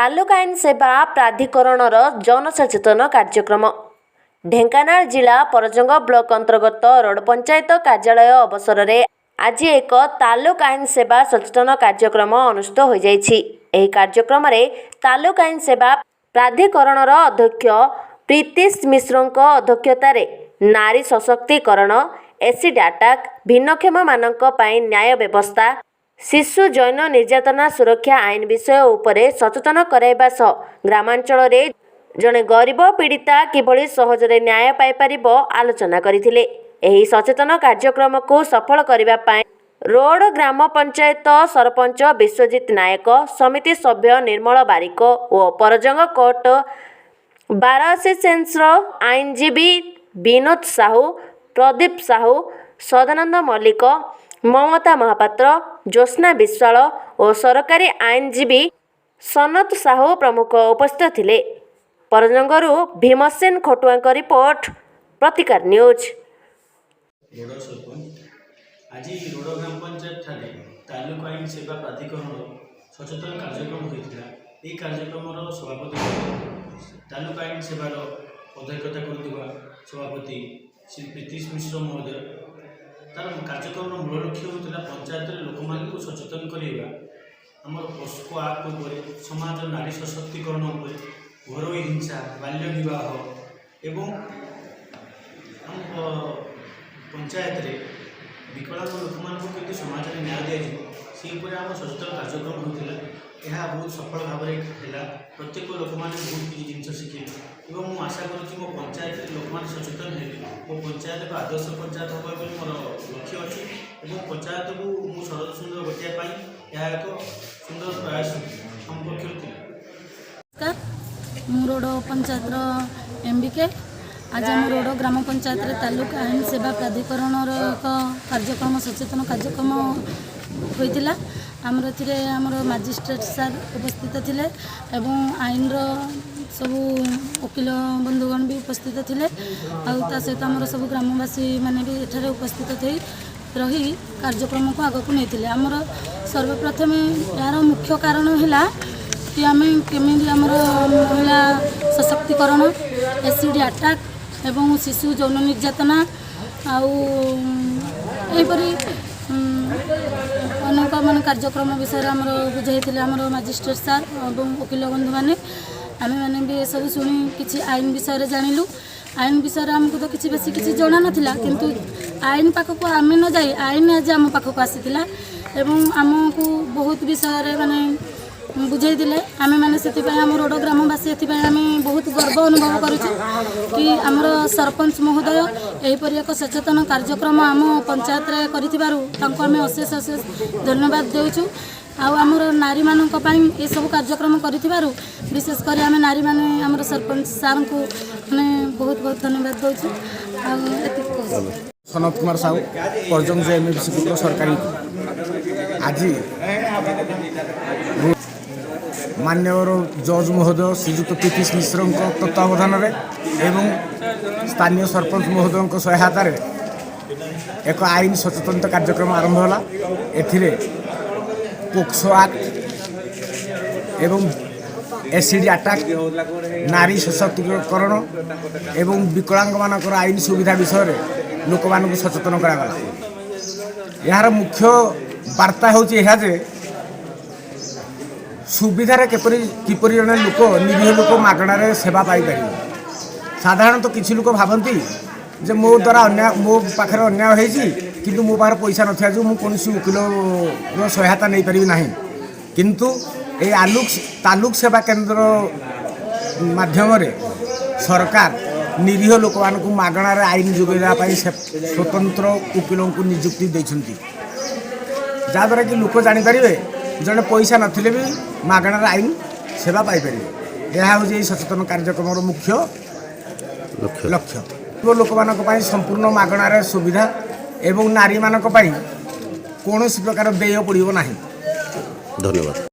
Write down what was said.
तालुका आईन सेवा प्राधिकरणर जनसचेतन कार्यक्रम ढेंकानाल जिला परजंग ब्लॉक अंतर्गत रोड पंचायत कार्यालय अवसर में आज एक तालुका आईन सेवा सचेतन कार्यक्रम अनुष्ठित हो जाइछि। एही कार्यक्रम रे तालुका आईन सेवा प्राधिकरणर अध्यक्ष प्रीतिश मिश्रଙ୍କ अध्यक्षतार नारी सशक्तिकरण, एसिड अटैक, भिन्नक्षम मानक पई न्याय व्यवस्था, शिशु जैन निर्यातना सुरक्षा आईन विषय उपरे सचेतन कराइबा सह ग्रामांचल रे जने गरीब पीड़िता किभली सहजरे न्याय पाई परिबो आलोचना करिथिले। एही सचेतन कार्यक्रम को सफल करिबा पाई रोड ग्राम पंचायत सरपंच विश्वजित नायक, समिति सभ्य निर्मल बारिक और परजंग कोर्ट बार असिस्टेंसर आईनजीवी विनोद साहू, प्रदीप साहू, सदानंद मल्लिक, ममता महापात्र, ज्योत्स्ना विश्वाल और सरकारी आईनजीवी सनत साहू प्रमुख उपस्थित थिले। परजंगरू भीमसेन खटुआ रिपोर्ट, प्रतिकार न्यूज। आज रोड ग्राम पंचायत ठारे तालुका आईन सेवा प्राधिकरण सचेतन कार्यक्रम होता। यह कार्यक्रम सभापति तालुका आईन सेवार अध्यक्षता करुवा सभापति श्री प्रीतिश मिश्र महोदय। तार कार्यक्रम मूल लक्ष्य होता पंचायत लोक मान सचेतन करवा आम पोस्को आक्ट उपर, समाज नारी सशक्तिकरण उपर, घरोई हिंसा, बाल्य विवाह एवं आम पंचायत विकलांग लोक मानक केमती समाज में न्याय दिज्व आम सचेतन कार्यक्रम होता। यह बहुत सफल भाव में है। प्रत्येक लोक मैंने बहुत किसी जिन शिखे और मुझे आशा करुँच मो पंचायत लोक मैंने सचेतन है। मो पंचायत को आदर्श पंचायत होगा मोर लक्ष्य अच्छी और पंचायत को मुझे सरल सुंदर गोटाई यह एक सुंदर प्रयास आम पक्ष। रोड पंचायत एमबीके आज आम रोड ग्राम पंचायत तालुका आईन सेवा प्राधिकरण एक कार्यक्रम सचेतन कार्यक्रम होता। आमर आमर मजिस्ट्रेट सार उपस्थित थिले एवं आईन सब वकिल बंधुगण भी उपस्थित थिले। आ सहित आमर सब ग्रामवासी माने भी एठारे उपस्थित थी रही कार्यक्रम को आगक नहीं। आमर सर्वप्रथम यार मुख्य कारण है कि आम केमी आमर महिला सशक्तिकरण, एसिड अटैक एवं शिशु जौन निर्यातना आईपरी अनेक मान कार्यक्रम विषय आम बुझाई आमर मजिस्ट्रेट सार और वकिल बंधु मैंने आम मैंने भी सब शुणी किसी आईन विषय जानलु। आईन विषय आमको तो किसी बेसी किसी जना नाथिला, किंतु आईन पाखक आम न जाई आईन आज आम पाखक आसीथिला एवं आमको बहुत विषय माने बुझाई दिले। आम मैंने से आम रोड ग्रामवासी आम बहुत गर्व अनुभव करुँ कि आमर सरपंच महोदय यहीपरि एक सचेतन कार्यक्रम आम पंचायत करें अशेष अशेष धन्यवाद देचु। आमर नारी मानक ये सब कार्यक्रम कर विशेषकर आम नारी माने आमर सरपंच सार को बहुत बहुत धन्यवाद देचु। सनत कुमार साहू परजंग सरकारी आज मान्यवर जज महोदय श्रीजुक्त प्रीतिश मिश्र तत्वावधान एवं स्थानीय सरपंच महोदय सहायतार एक आईन सचेतनता कार्यक्रम आरंभ है। पोक्सो एक्ट एवं एसिड अटैक, नारी सशक्तिकरण एवं विकलांग मानकर आईन सुविधा विषय लोक मानक सचेतन करागला। यार मुख्य वार्ता हूँ सुविधार किपरि जड़े लोक निरीह लोक मागणार सेवा पाई पार। साधारणतः किसी लोक भावती जे मो द्वारा अन्याय मो पाखे अन्याय होती किंतु मो पाखे पैसा ना जो मुझे वकिल सहायता नहीं पारि ना, किंतु ये तालुक सेवा केन्द्र माध्यम सरकार निरीह लोक मानक मागणार आईन जोगाई स्वतंत्र वकिलों को नियुक्ति देती, जहाँद्वारा कि लोक जानीपारे जड़े पैसा नथिले भी मागणार आईन सेवा पाइपर। यह हूँ सचेतन कार्यक्रम मुख्य लक्ष्य। लोक मानक संपूर्ण मागणार सुविधा एवं नारी मानक कौन प्रकार देय पड़ो ना। धन्यवाद।